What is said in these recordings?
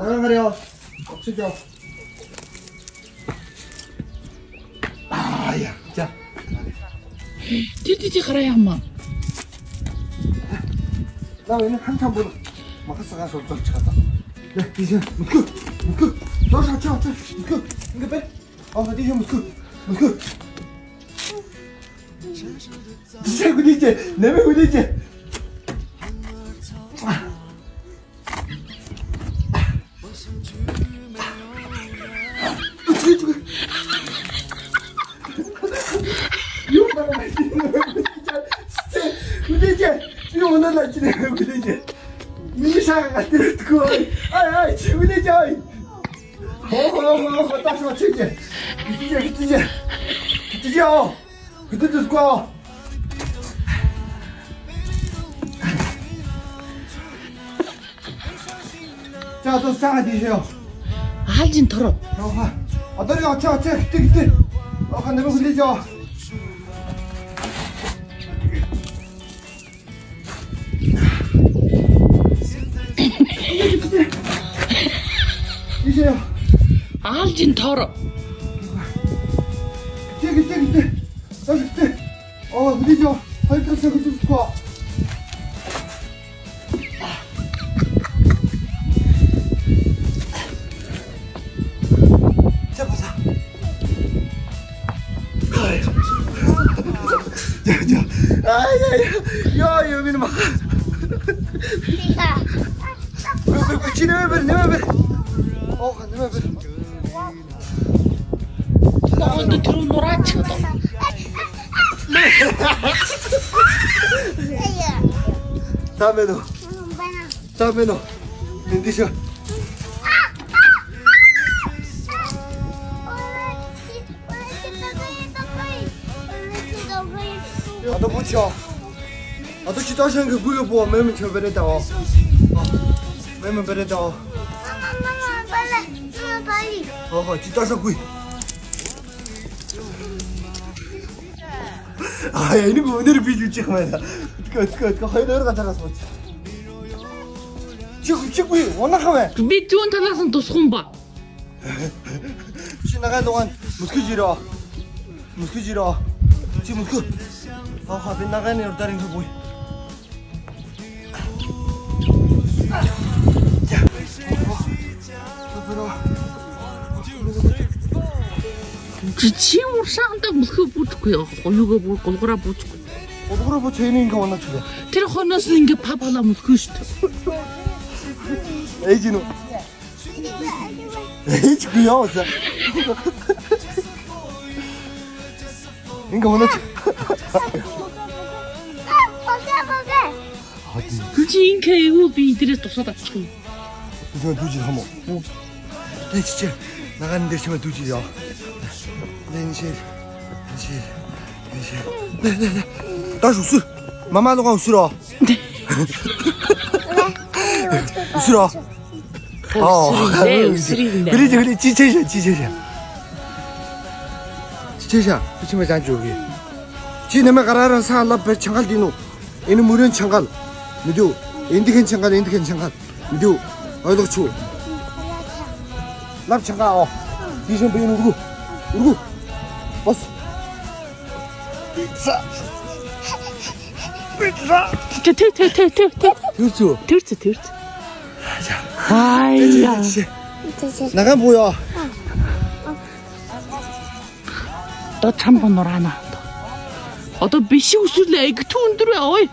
나가래요. 없으죠. 아야, 자. 뒤뒤뒤 가라야 엄마. 나 왜냐 한참 보는. 막았어 가서 없어 찍었다. 네, 이제 묶어. 너 잡자. 묶어. 이거 빼. 이제 묶어. 이제 그리지. 내면 그리지. 이거 오늘 날씨네 그러지. 미샤가 같은 거. 아이 지구대지. 다시 맞추지. 그때죠. 그때도 거. 자, 또 싸가 드세요. 알진 털어. 너리가 그때. 내면 흘리죠. 이제요. 알진 털어. 그때. 흘리죠. 헐떡서 그때 좋고. 자, 보자. 야, 여기는 막. 내면. 너도 들어 놀아치거든. 다음에 너. 힘드셔. 너 붙여. 너 진짜 하시는 게 그거 뭐 매면 저 베레다. 매면 베레다. 빨리. 진짜 하셔 구이. 야, 이런 거 오늘은 비줄지 그만이다. 그 허이너로 가져가서 먹지. 지구이 원나가면. Би түүн талаас нь тусхан ба. 지나가는 동안 무스크지러. 지금 무스크. 빈 나가는 여 다른 거 보이. 자, Чи уршаанда мөхөө бүжгүй яах. Оюугаа бүр голгороо бүжгүй. 어디로 뭐 죄인인 거 원나 주래. Тэр хоноос нь ингээ папала мөхөө шүү дээ. 에이지노. 에이지 귀여웠어. 인가 원나 주. Чи ингээ юу би эдрээс тусаад авчих юм. 이거 두지 하모. 네 진짜 나가는 데 치면 두지요. 네. 다시 웃어. 마마도가 웃으러. 웃으러. 웃으리네. 그래 지체샤. 그치만 자주 여기. 지내면 가라라 사람 배 창갈 디노. 이는 무련 창갈. 미두 인디겐 창갈. 미두 어디로 추. 납 창갈. 디션 배는 우르고. 버스. 피자. Тэрч. 아이야. 나가 보여. 너 참번 놀아나. 어떤 비시 웃을래? 그 투운들어. 어이.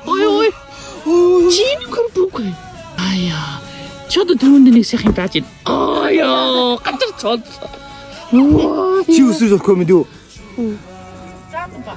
지는 걸 보고. 아야. 저도 들어온다니 생각이 나지. 아야. 깜짝 졌어. 우와. 지 웃으죠, 그러면 도. 짜도 봐.